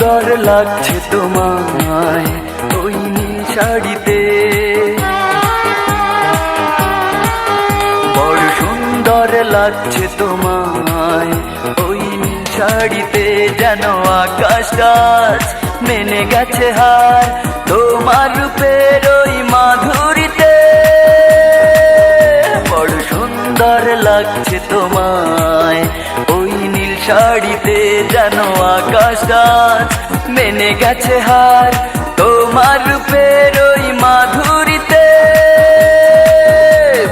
সুন্দর লাগছে তোমায় ওই নীল শাড়িতে, বড় সুন্দর লাগছে তোমায় ওই নীল শাড়িতে। যেন আকাশটা মেনে গেছে হার তোমার রূপের ওই মাধুরীতে, বড় সুন্দর লাগছে তোমায় ওই নীল শাড়িতে। যেন আকাশটা মেনে গেছে হার তোমার রূপের ওই মাধুরীতে,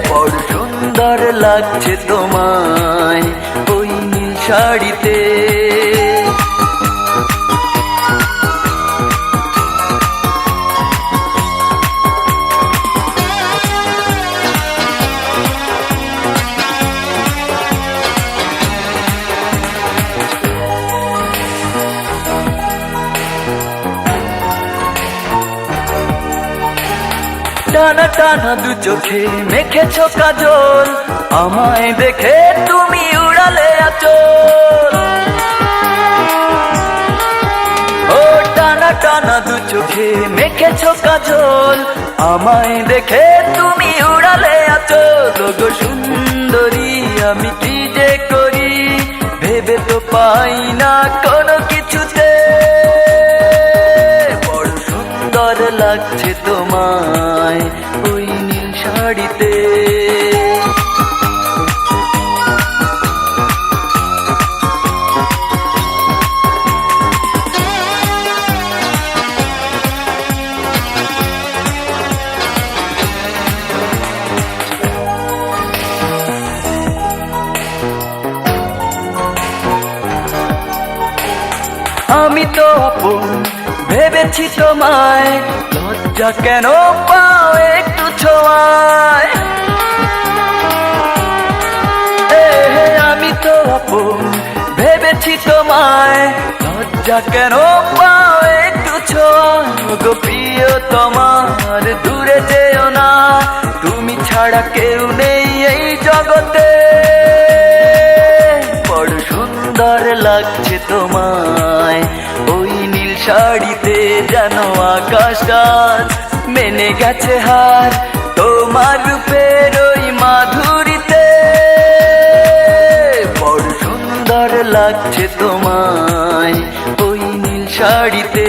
বড় সুন্দর লাগছে তোমায় ওই নীল শাড়িতে। টানা টানা দু চোখে মেখেছো কাজল, আমায় দেখে তুমি উড়ালে আঁচল। ও টানা টানা দু চোখে মেখেছো কাজল, আমায় দেখে তুমি উড়ালে আঁচল। গো সুন্দরী আমি কি যে করি ভেবে তো পাই না কোনো কিছুতে, বড় সুন্দর লাগছে তোমায় ওই নীল শাড়িতে। আমি তো আপন ভেবেছি তোমায়, লজ্জা কেন পাও একটু ছোঁয়ায়। আমি তো আপন ভেবেছি তোমায়, লজ্জা কেন পাও একটু ছোঁয়ায়। গো প্রিয় তোমার দূরে যেও না, তুমি ছাড়া কেউ নেই এই জগতে, বড় সুন্দর লাগছে তোমায় ওই নীল শাড়িতে। যেন আকাশটা মেনে গেছে হার তোমার রূপের ওই মাধুরীতে, বড় সুন্দর লাগছে তোমায় ওই নীল শাড়িতে।